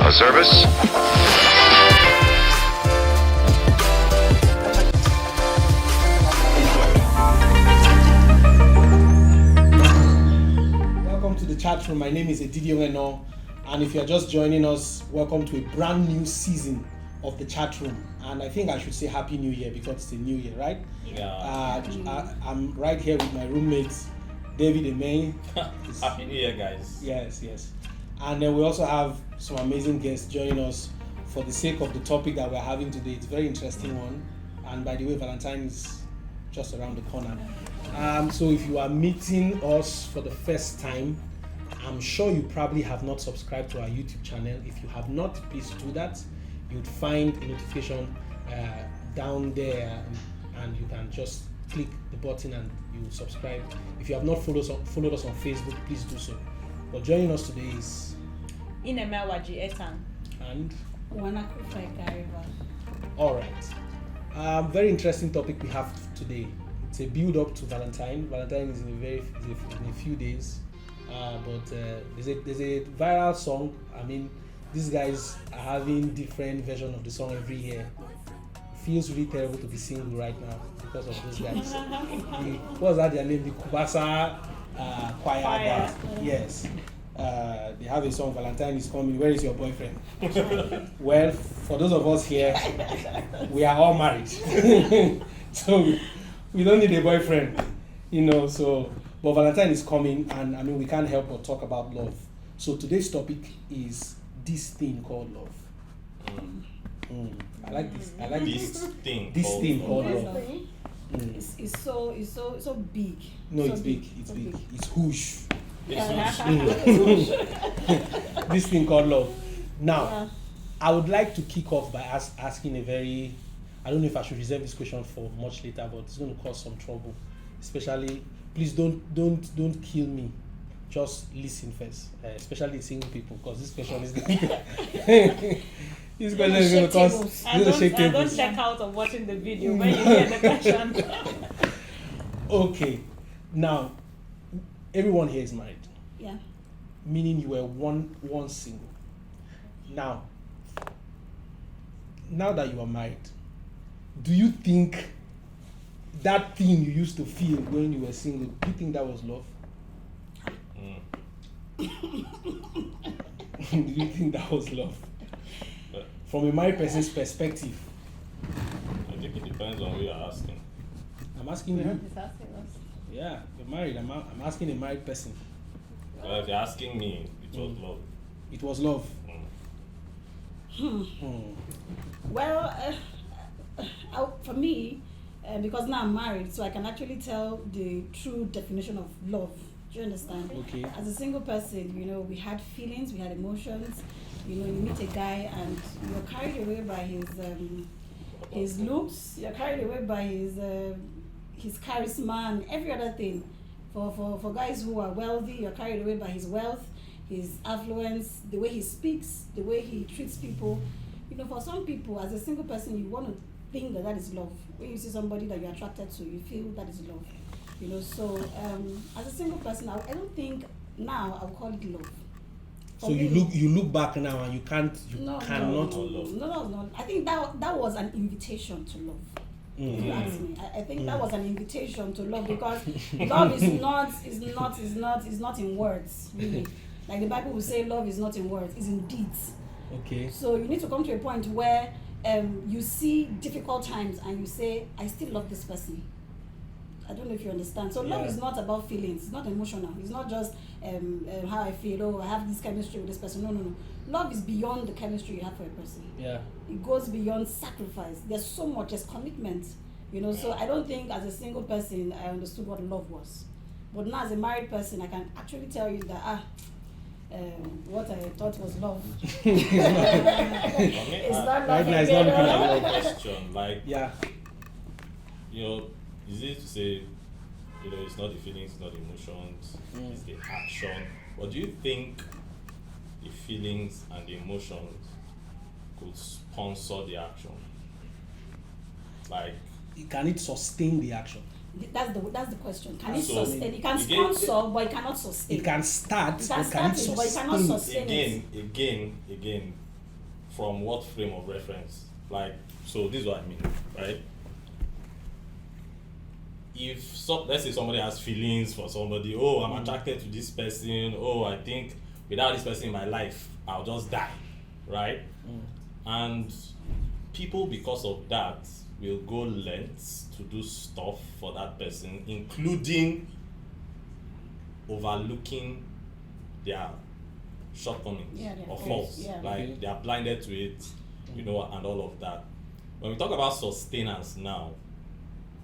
A service? Welcome to the chat room. My name is Edidi Oweno, and if you are just joining us, welcome to a brand new season of the chat room. And I think I should say Happy New Year because it's a new year, right? Yeah. I'm right here with my roommates, David and May. Happy New Year, guys. Yes. And then we also have some amazing guests joining us for the sake of the topic that we're having today. It's a very interesting one. And by the way, Valentine is just around the corner. So if you are meeting us for the first time, I'm sure you probably have not subscribed to our YouTube channel. If you have not, please do that. You'd find a notification down there, and you can just click the button and you subscribe. If you have not followed us on Facebook, please do so. But joining us today is Inemewaji Etan and Wanakufaikareva. all right. Very interesting topic we have today. It's a build up to Valentine. Valentine is in a few days, but there's a viral song. I mean, these guys are having different version of the song every year. Feels really terrible to be single right now because of those guys. What's that their name? The Kubasa choir. Yes. They have a song, Valentine is coming, where is your boyfriend? Well, for those of us here, we are all married. So we don't need a boyfriend, so, but Valentine is coming, and I mean, we can't help but talk about love. So today's topic is this thing called love. I like this. This thing called love. It's so big. No, so it's big. It's big. It's whoosh. It's This thing called love. Now, I would like to kick off by asking a very, I don't know if I should reserve this question for much later, but it's going to cause some trouble. Especially, please don't kill me. Just listen first, especially single people, because this question is going to this question is going to cause. I don't check out of watching the video when you hear the question. Okay, now everyone here is married. Yeah. Meaning you were one single. Now that you are married, do you think that thing you used to feel when you were single, do you think that was love? Do you think that was love? From a married person's perspective. I think it depends on who you're asking. I'm asking you. He's asking us. Yeah, you're married. I'm asking a married person. Well, if you're asking me, it was love. It was love. Well, for me, because now I'm married, so I can actually tell the true definition of love. Do you understand? Okay. As a single person, we had feelings, we had emotions. You meet a guy and you're carried away by his looks, you're carried away by his charisma and every other thing. For guys who are wealthy, you're carried away by his wealth, his affluence, the way he speaks, the way he treats people. For some people, as a single person, you want to think that is love. When you see somebody that you're attracted to, you feel that is love. So as a single person, I don't think now I'll call it love. So you look back now and you cannot. No. I think that was an invitation to love. If you ask me, I think that was an invitation to love, because love is not in words, really. Like the Bible will say, love is not in words, it's in deeds. Okay. So you need to come to a point where you see difficult times and you say, I still love this person. I don't know if you understand. So love is not about feelings. It's not emotional. It's not just how I feel. Oh, I have this chemistry with this person. No. Love is beyond the chemistry you have for a person. Yeah. It goes beyond sacrifice. There's so much. There's commitment. So I don't think as a single person I understood what love was. But now as a married person, I can actually tell you that what I thought was love. It's not love. Right now, it's not looking like love. Question, like, Yeah. Is it to say, it's not the feelings, it's not the emotions, it's the action? But do you think the feelings and the emotions could sponsor the action? Like, Can it sustain the action? That's the question. Can it So, sustain? It can sponsor, but it cannot sustain. It can start, It can but can it start it, but it cannot sustain? sustain it. again, from what frame of reference? Like, so this is what I mean, right? Let's say somebody has feelings for somebody, oh, I'm attracted to this person, oh, I think without this person in my life, I'll just die, right? And people, because of that, will go lengths to do stuff for that person, including overlooking their shortcomings or faults. Like, they are blinded to it, and all of that. When we talk about sustenance now,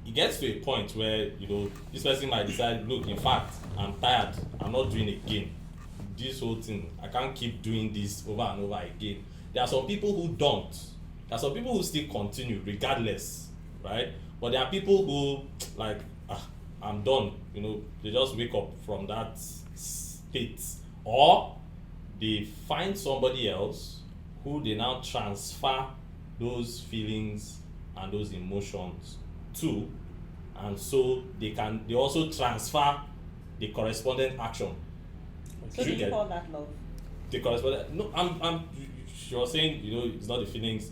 it gets to a point where this person might decide, look, in fact, I'm tired, I'm not doing it again. This whole thing, I can't keep doing this over and over again. There are some people who don't. There are some people who still continue regardless, right? But there are people who, like, I'm done. They just wake up from that state, or they find somebody else who they now transfer those feelings and those emotions to, and so they also transfer the correspondent action. So do you call that love? The correspondent. No, she was saying, it's not the feelings,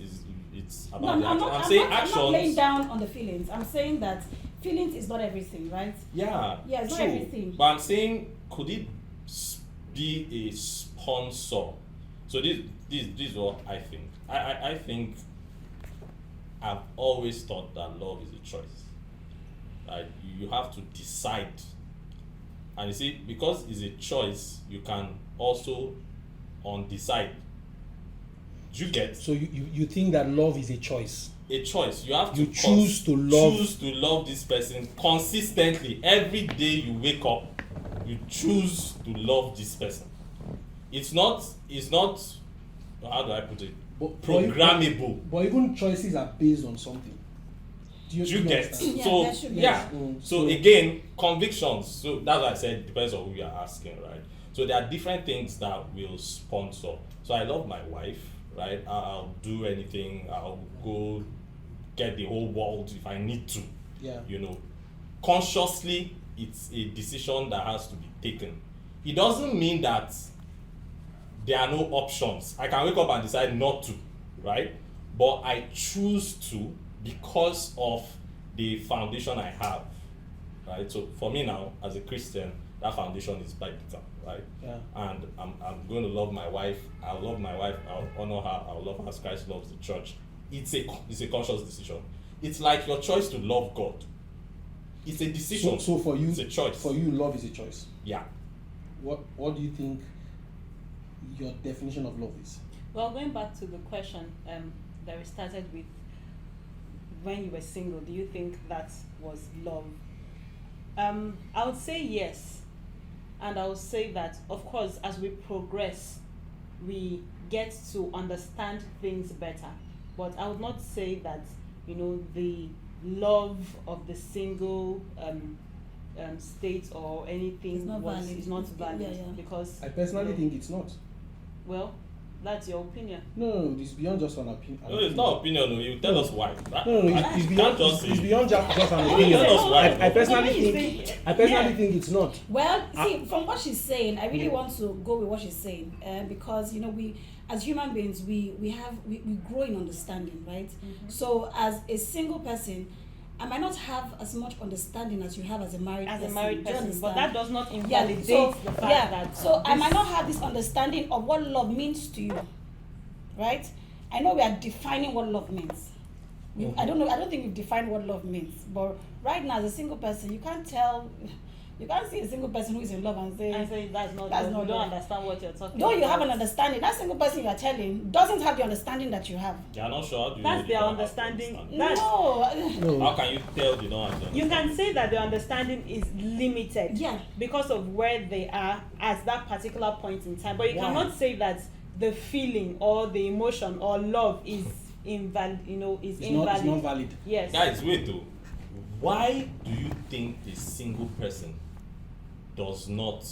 it's about the action. I'm saying not, actions. I'm not laying down on the feelings. I'm saying that feelings is not everything, right? Yeah, it's true. not everything. But I'm saying, could it be a sponsor? So this is what I think. I think I've always thought that love is a choice. Right? You have to decide. And you see, because it's a choice, you can also undecide. Do you get? So you think that love is a choice? A choice. You have to choose to love this person consistently. Every day you wake up, you choose to love this person. It's not how do I put it? Programmable. But even choices are based on something. Do you get? Yeah, So again, convictions. So that's why I said it depends on who you are asking, right? So there are different things that will sponsor. So I love my wife, right? I'll do anything. I'll go get the whole world if I need to. Yeah. Consciously, it's a decision that has to be taken. It doesn't mean that there are no options. I can wake up and decide not to, right? But I choose to because of the foundation I have, right? So for me now, as a Christian, that foundation is biblical, right? Yeah. And I'm going to love my wife. I'll love my wife. I'll honor her. I'll love her as Christ loves the church. It's a conscious decision. It's like your choice to love God. It's a decision. So for you, it's a choice. For you, love is a choice. Yeah. What do you think your definition of love is? Well, going back to the question that we started with, when you were single, do you think that was love? I would say yes. And I would say that, of course, as we progress, we get to understand things better. But I would not say that, the love of the single state or anything is not valid. Because I personally think it's not. Well, that's your opinion. No, it's beyond just an opinion. No, it's not opinion. No, you tell us why. It's beyond just an You opinion. tell us why. I personally think it's not. Well, see, from what she's saying, I really want to go with what she's saying, because we, as human beings, we grow in understanding, right? Mm-hmm. So, as a single person, I might not have as much understanding as you have as a married person. But that does not invalidate the fact that. So I might not have this understanding of what love means to you, right? I know we are defining what love means. I don't think we've defined what love means. But right now, as a single person, you can't see a single person who is in love and say that's not love. You don't understand what you're talking about. No, you have an understanding. That single person you are telling doesn't have the understanding that you have. They are not sure. That's their understanding. No. How can you tell they don't understand? You can say that their understanding is limited. Yeah. Because of where they are at that particular point in time. But you cannot say that the feeling or the emotion or love is invalid. It's invalid. It's not valid. Yes. Guys, wait though. Why do you think a single person does not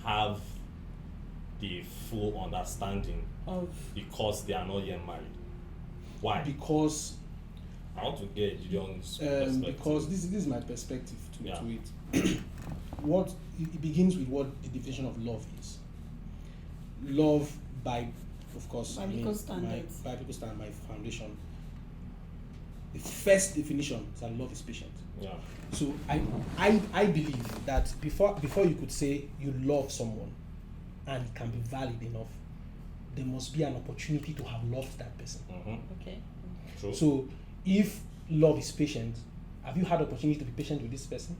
have the full understanding Of because they are not yet married? Why? Because I want to get Gideon's perspective. because this is my perspective to it. It begins with what the definition of love is. Love, by of course, Biblical standards. my Biblical standard, my foundation. The first definition is that love is patient. Yeah. So I believe that before you could say you love someone and it can be valid enough, there must be an opportunity to have loved that person. Okay. True. So if love is patient, have you had opportunity to be patient with this person?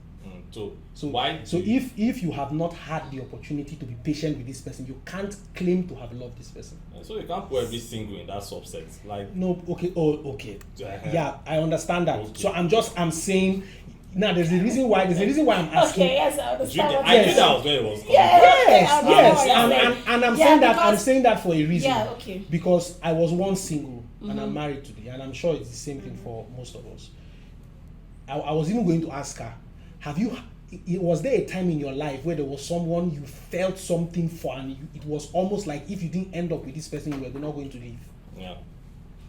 So why? So if you have not had the opportunity to be patient with this person, you can't claim to have loved this person. So you can't put every single in that subset. Like No, okay, okay. Yeah, I understand that. Okay. So I'm saying now there's a reason why I'm asking. Okay, yes, I understand. what I you're knew Yes. that was where it was coming. Yes, Okay, yes, I know what you're and I'm Yeah, saying that because- I'm saying that for a reason. Yeah, okay. Because I was once single and I'm married today, and I'm sure it's the same thing for most of us. I was even going to ask her, was there a time in your life where there was someone you felt something for, and it was almost like if you didn't end up with this person, you were not going to leave? Yeah.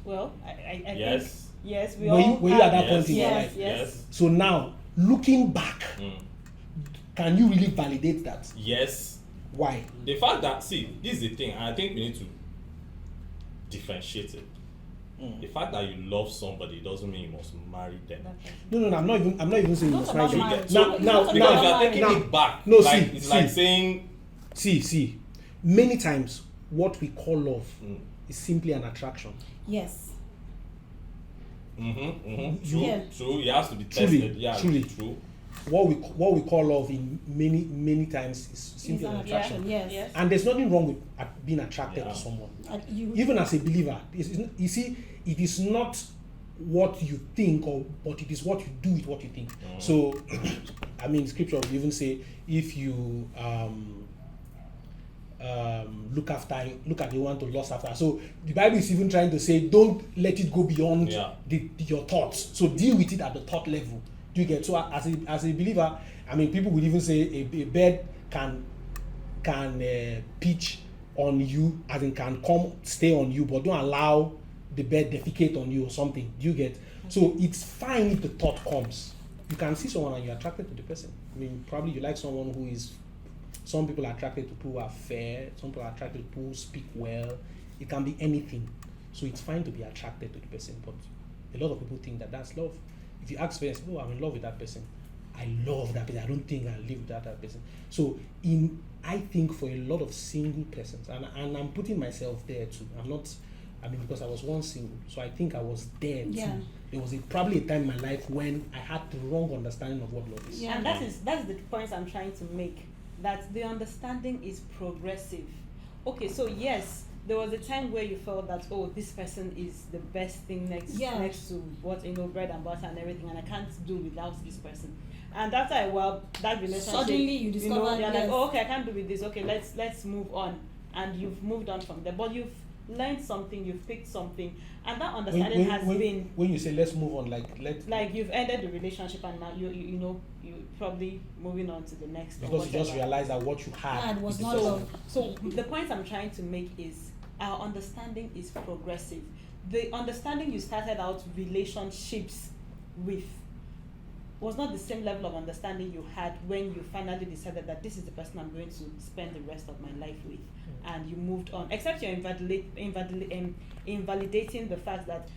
Well, I Yes. think yes, we Were all you- were you at that have- point in your yes, life? Yes. So now, looking back, can you really validate that? Yes. Why? The fact that this is the thing, and I think we need to differentiate it. The fact that you love somebody doesn't mean you must marry them. No, I'm not even saying Not it's about right. marriage. Now, It's now, not Because about you are now, taking now, it back. No, like, see, it's see. like saying see, many times what we call love is simply an attraction. Yes. True, Yeah. true. It has to be Truly, tested. Yeah, truly. true. What we call love in many times is simply It's an an attraction. attraction, yes. Yes. And there's nothing wrong with being attracted Yeah. to someone. You, Even as a believer, you see, it is not what you think, but it is what you do with what you think. So, I mean, scripture will even say, if you look at the one to lust after. So the Bible is even trying to say, don't let it go beyond Yeah. your thoughts. So deal with it at the thought level. Do you get? So as a believer, I mean, people would even say a bird can pitch on you, as in can come stay on you, but don't allow the bird defecate on you or something. Do you get? So it's fine if the thought comes. You can see someone and you're attracted to the person. I mean, probably you like someone who is. Some people are attracted to people who are fair. Some people are attracted to people who speak well. It can be anything. So it's fine to be attracted to the person, but a lot of people think that that's love. If you ask parents, oh, I'm in love with that person. I love that person. I don't think I'll live without that person. So I think for a lot of single persons, and I'm putting myself there too. Because I was once single, so I think I was there too. Yeah. There was probably a time in my life when I had the wrong understanding of what love is. Yeah. And that's the point I'm trying to make, that the understanding is progressive. Okay, so yes, there was a time where you felt that, oh, this person is the best thing next to what, bread and butter and everything, and I can't do without this person. And after a while, that relationship, Suddenly you discover, you're like, yes. oh, okay, I can't do with this. Okay, let's move on, and you've moved on from there. But you've learned something, you've picked something, and that understanding has been. When you say let's move on, like you've ended the relationship, and now you probably moving on to the next. because you just realized that what you had was is not the love. same. So the point I'm trying to make is our understanding is progressive. The understanding you started out relationships with was not the same level of understanding you had when you finally decided that this is the person I'm going to spend the rest of my life with, and you moved on. Except you're invalidating the fact that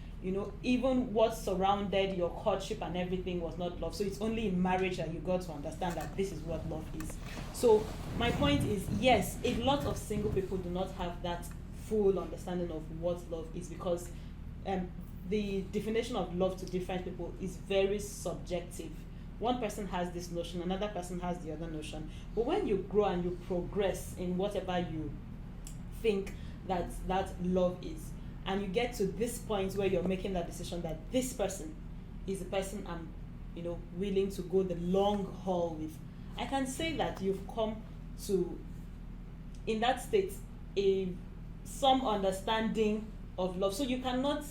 even what surrounded your courtship and everything was not love. So it's only in marriage that you got to understand that this is what love is. So my point is, yes, a lot of single people do not have that full understanding of what love is, because the definition of love to different people is very subjective. One person has this notion, another person has the other notion. But when you grow and you progress in whatever you think that love is, and you get to this point where you're making that decision that this person is the person I'm willing to go the long haul with, I can say that you've come to, in that state, some understanding of love. So you cannot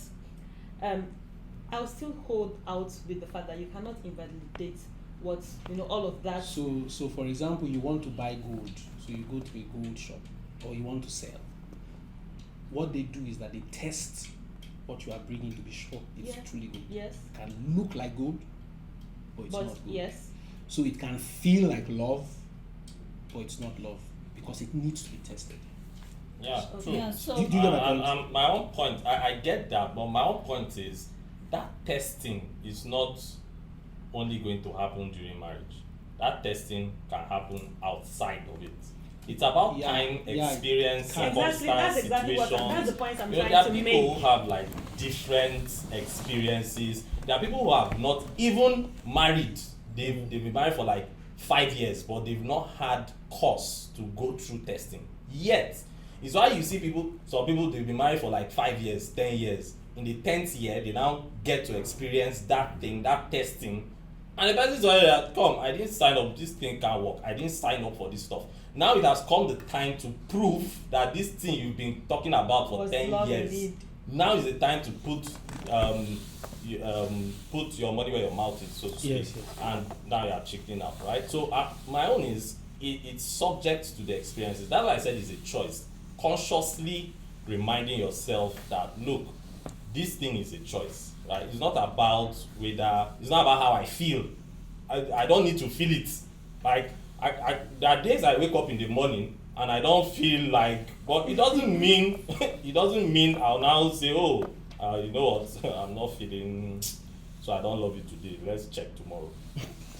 I'll still hold out with the fact that you cannot invalidate what all of that. So for example, you want to buy gold, so you go to a gold shop, or you want to sell. What they do is that they test what you are bringing to be sure it's truly gold. Yes. It can look like gold, but it's not gold. Yes. So it can feel like love, but it's not love, because it needs to be tested. Yeah, true. Yeah, so Do you get my point? My own point, I get that, but my own point is that testing is not only going to happen during marriage. That testing can happen outside of it. It's about Yeah, time, yeah, experience, exactly, circumstance, that's exactly what situations. that's the point I'm There trying are to people make. who have like different experiences. There are people who have not even married. They've been married for like 5 years, but they've not had cause to go through testing yet. It's why you see some people they've been married for like 5 years, 10 years. In the 10th year, they now get to experience that thing, that testing. And the person is already like, come, I didn't sign up, this thing can't work. I didn't sign up for this stuff. Now it has come the time to prove that this thing you've been talking about for Was 10 love years. indeed. Now is the time to put your money where your mouth is, so to speak. Yes. And now you are checking out, right? So my own is it's subject to the experiences. That's why I said it's a choice. Consciously reminding yourself that look, this thing is a choice, right? It's not about how I feel. I don't need to feel it. Like there are days I wake up in the morning and I don't feel like, but it doesn't mean I'll now say, you know what, I'm not feeling, so I don't love you today. Let's check tomorrow.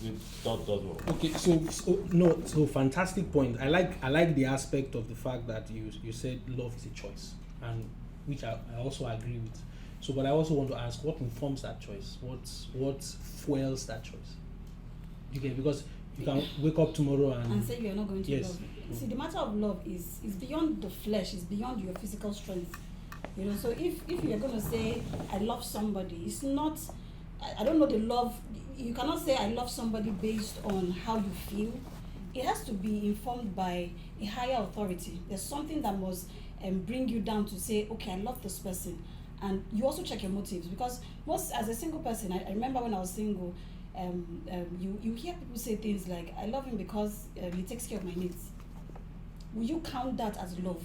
It doesn't work. Okay, so fantastic point. I like the aspect of the fact that you said love is a choice, and which I also agree with. So, but I also want to ask, what informs that choice? What fuels that choice? Okay, because you can wake up tomorrow and say you are not going to yes. love. See, the matter of love is beyond the flesh, it's beyond your physical strength. You know, so if you're going to say I love somebody, it's not, I don't know the love. You cannot say I love somebody based on how you feel. It has to be informed by a higher authority. There's something that must bring you down to say, okay, I love this person. And you also check your motives, because as a single person, I remember when I was single, you hear people say things like, I love him because he takes care of my needs. Will you count that as love?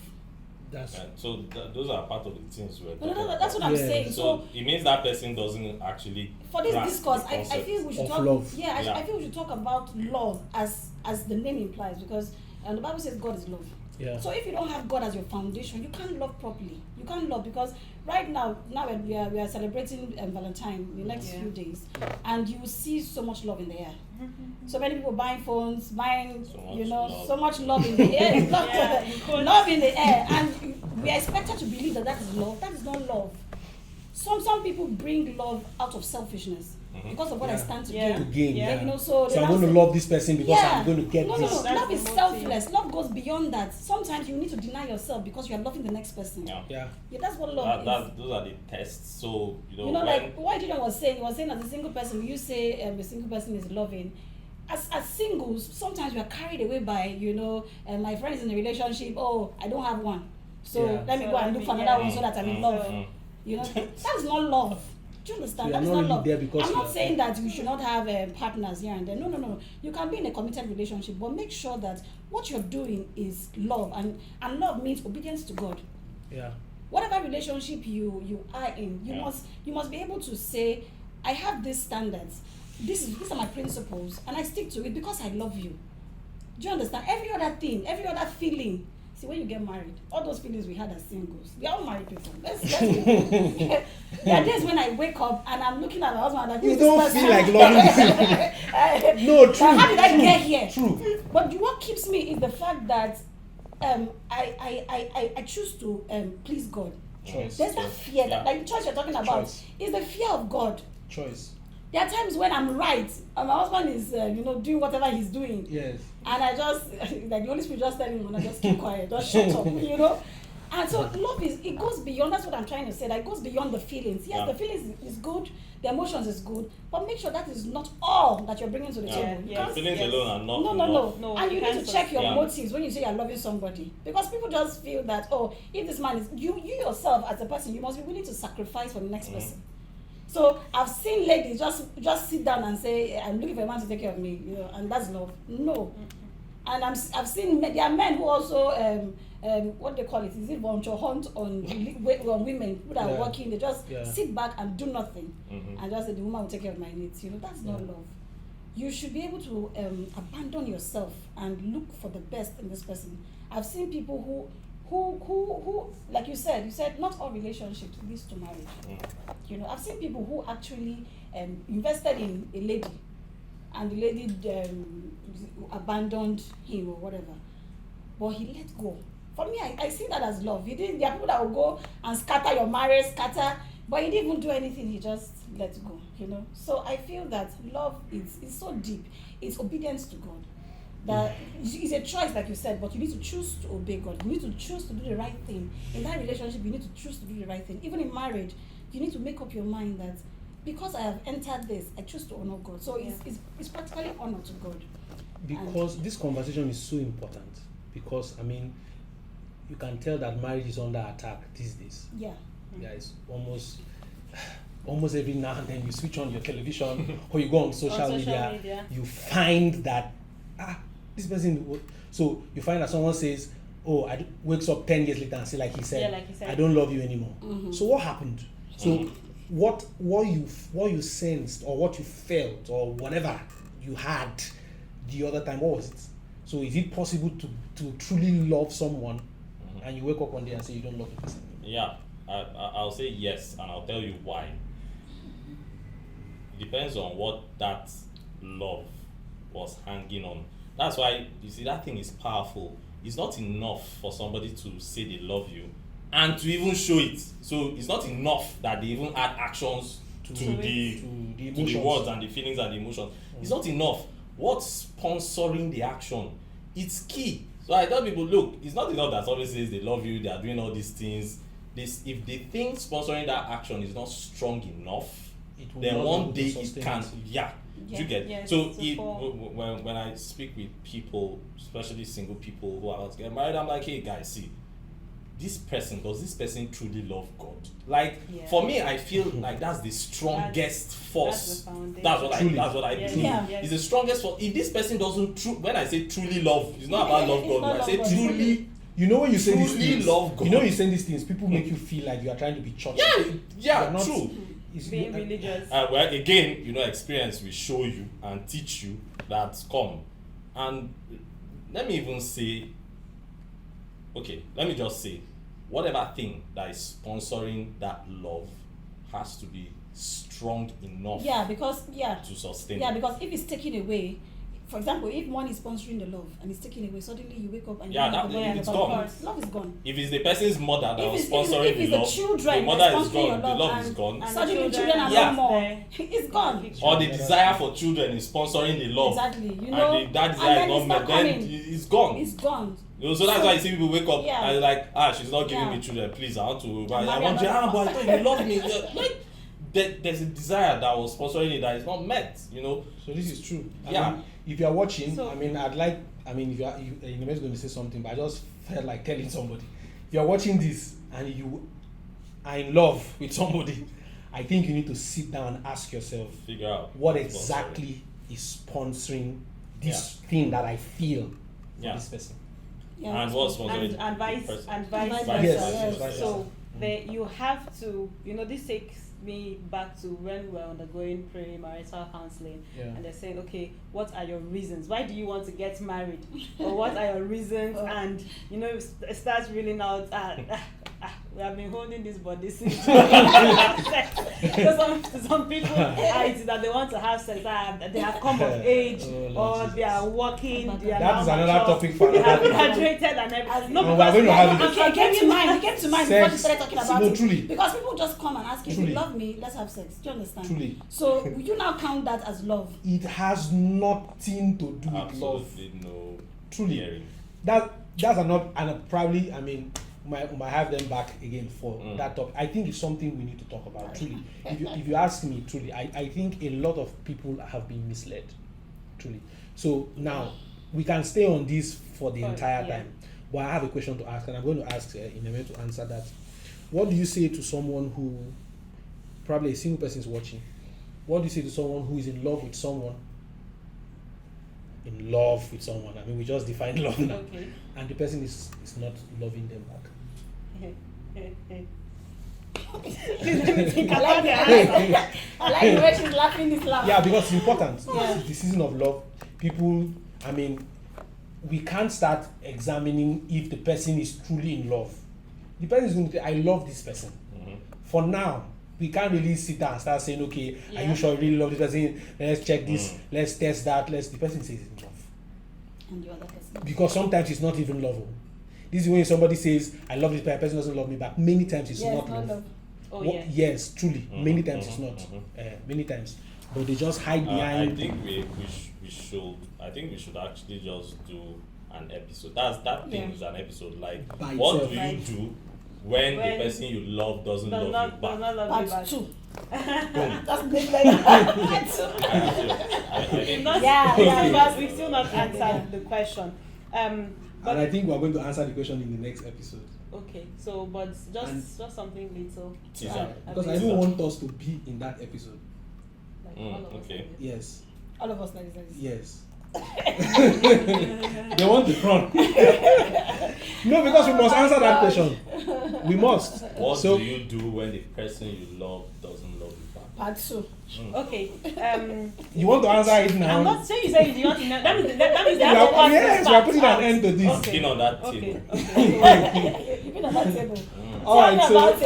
So those are part of the things we're talking No, that's what I'm saying. So it means that person doesn't actually. For this grasp discourse, the I concept feel we should of talk. love. I feel we should talk about love as the name implies, because the Bible says God is love. Yeah. So if you don't have God as your foundation, you can't love properly. You can't love, because right now we are celebrating Valentine in the next few days, and you will see so much love in the air. So many people buying phones, so much love in the air. Love in the air, and we are expected to believe that is love. That is not love. Some people bring love out of selfishness. Because of what I stand to gain. Yeah. You know, so I'm going to love this person because I'm going to get this. No. Love is selfless. Love goes beyond that. Sometimes you need to deny yourself because you are loving the next person. Yeah. That's what love is. Those are the tests. So like what Gideon was saying. He was saying, as a single person, when you say a single person is loving, as singles, sometimes we are carried away by my friend is in a relationship. Oh, I don't have one, so let me go and look for another one so that I'm in love. That's not love. Do you understand? That is not love. I'm not saying that you should not have partners here and there. No. You can be in a committed relationship, but make sure that what you're doing is love, and love means obedience to God. Yeah. Whatever relationship you are in, you must be able to say, I have these standards. These are my principles, and I stick to it because I love you. Do you understand? Every other thing, every other feeling. See, when you get married, all those feelings we had as singles, we are all married people. Let's there are days when I wake up and I'm looking at my husband and you don't feel like loving. No, true. How did I get here? True. But what keeps me is the fact that I choose to please God. Choice. There's that fear, like the choice you're talking about, is the fear of God. Choice. There are times when I'm right and my husband is, doing whatever he's doing. Yes. And I just, like the Holy Spirit just telling me, when I just keep quiet, just shut up, And so love it goes beyond, that's what I'm trying to say, that it goes beyond the feelings. Yes, the feelings is good, the emotions is good, but make sure that is not all that you're bringing to the table. Feelings alone are not No. And you need to check your motives when you say you're loving somebody. Because people just feel that, if this man is, you yourself as a person, you must be willing to sacrifice for the next person. So I've seen ladies just sit down and say, I'm looking for a man to take care of me, and that's love. No. And I've seen there are men who also what they call it, is it vulture hunt on women who are working. They just sit back and do nothing, and just say the woman will take care of my needs. That's not love. You should be able to abandon yourself and look for the best in this person. I've seen people who like you said not all relationships leads to marriage. You know, I've seen people who actually invested in a lady, and the lady abandoned him or whatever, but he let go. For me, I see that as love. There are people that will go and scatter your marriage, but he didn't even do anything. He just let go. You know. So I feel that love is so deep. It's obedience to God. That it's a choice, like you said, but you need to choose to obey God. You need to choose to do the right thing. In that relationship, you need to choose to do the right thing. Even in marriage, you need to make up your mind that because I have entered this, I choose to honor God. So it's practically honor to God. Because this conversation is so important. Because, I mean, you can tell that marriage is under attack these days. Yeah. Yeah, it's almost every now and then you switch on your television or you go on social media, you find that this person. So you find that someone says, "Oh, wakes up 10 years later and say, like he said, I don't love you anymore." So what happened? So what you sensed or what you felt or whatever you had the other time, what was it? So is it possible to truly love someone and you wake up one day and say you don't love the person anymore? Yeah, I'll say yes, and I'll tell you why. It depends on what that love was hanging on. That's why, you see, that thing is powerful. It's not enough for somebody to say they love you and to even show it. So it's not enough that they even add actions to the words and the feelings and the emotions. It's not enough. What's sponsoring the action? It's key. So I tell people, look, it's not enough that somebody says they love you, they are doing all these things. If the thing sponsoring that action is not strong enough, then one day it can, you get. Yeah, so when I speak with people, especially single people who are about to get married, I'm like, hey guys, see, does this person truly love God? Like, for me, I feel like that's the strongest force. That's what I believe. It's the strongest force. If this person doesn't when I say truly love, it's not about love God. When I say truly, you know, when you say these things, love God. you know, you say these things, people make you feel like you are trying to be churchy. Yeah, true. Being religious. Well, again, you know, experience will show you and teach you that come. And let me even say, let me just say, whatever thing that is sponsoring that love has to be strong enough. To sustain. Yeah, because if it's taken away, for example, if one is sponsoring the love and it's taken away, suddenly you wake up and it's gone. Love is gone. If it's the person's mother that was sponsoring the love, the mother is gone, the love is gone. And suddenly children are no more. It's gone. Or the desire for children is sponsoring the love. Exactly. You know, and that desire is not met, then it's gone. It's gone. You know, so that's why you see people wake up and like, she's not giving me children, please, I want you, but I thought you love me. Like, there's a desire that was sponsoring it that is not met, you know. So this is true. Yeah. I mean, if you are watching, if you are going to say something, but I just felt like telling somebody, if you are watching this and you are in love with somebody, I think you need to sit down and ask yourself, figure out what exactly is sponsoring this thing that I feel for this person. Yeah. And what's sponsoring and vice versa. Yes. So you have to, you know, this takes me back to when we were undergoing premarital counseling, and they're saying, okay, what are your reasons? Why do you want to get married? Or what are your reasons? And you know, it starts reeling out. We have been holding this body since. So some people, it's that they want to have sex. They have come of age, or they are working. That's another topic for they have graduated and everything. No, we're going to have it. Okay, get to mind before you started talking about it. Truly. Because people just come and ask you, if you love me, let's have sex. Do you understand? Truly. So will you now count that as love? It has nothing to do with love. Absolutely no. Truly. That's not, and probably, I mean, might have them back again for that topic. I think it's something we need to talk about. Truly, if you ask me, truly, I think a lot of people have been misled. Truly. So now we can stay on this for the entire time. But I have a question to ask, and I'm going to ask Ineme to answer that. What do you say to someone who, probably a single person is watching? What do you say to someone who is in love with someone? In love with someone. I mean, we just defined love now. Okay. And the person is not loving them back. I like the way she's laughing this laugh. Yeah, because it's important. It's the season of love. People, I mean, we can't start examining if the person is truly in love. The person is going to say, I love this person. For now, we can't really sit down and start saying, okay, are you sure you really love this person? Let's check this, let's test that. The person says it's love. And the other person. Because sometimes it's not even love. This is when somebody says, I love this person, person doesn't love me back. Many times it's not love. Oh, Yes, truly. Many times it's not. Many times. But they just hide behind. I think we should. I think we should actually just do an episode. That thing is an episode. Like, By what itself. do you do when the person you love doesn't love you back? Does not love you Part back. 2. Boom. That's big like that. Part 2. I think We've still not answered the question. And But I think we're going to answer the question in the next episode. okay, so but just something little. Teaser. Because I don't want us to be in that episode. Like all of us okay. like this. Yes. All of us like this. Yes. They want the front. No, because we must answer that question. We must. What So do you do when the person you love doesn't love you back? Part 2. Okay. you want to answer it now? I'm not saying you say you don't know. That means they We have to are, pass yes, this we are part putting out. an end to this. Okay. Been on that Okay. table. Okay. You've been on that table. All right, so You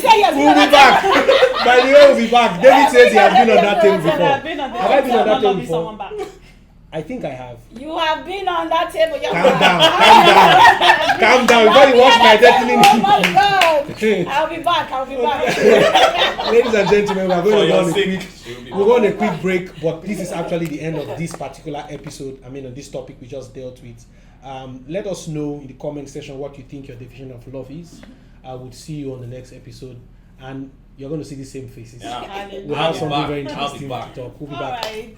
say you have we'll been be back. By the way, we'll be back. David says he has been on that table before. Have been on the Have I been on that not table loving before? someone back. I think I have. You have been on that table. Calm down, calm down. Before you watch my destiny. Oh my God. I'll be back. Ladies and gentlemen, we're For going to go your on a sake, quick. you'll be We'll go on a quick break, but this is actually the end of this particular episode. I mean, on this topic we just dealt with. Let us know in the comment section what you think your definition of love is. I would see you on the next episode, and you're going to see the same faces. Yeah. Hallelujah. We'll I'll have be something back. very I'll be interesting to back. talk. We'll be All back. right.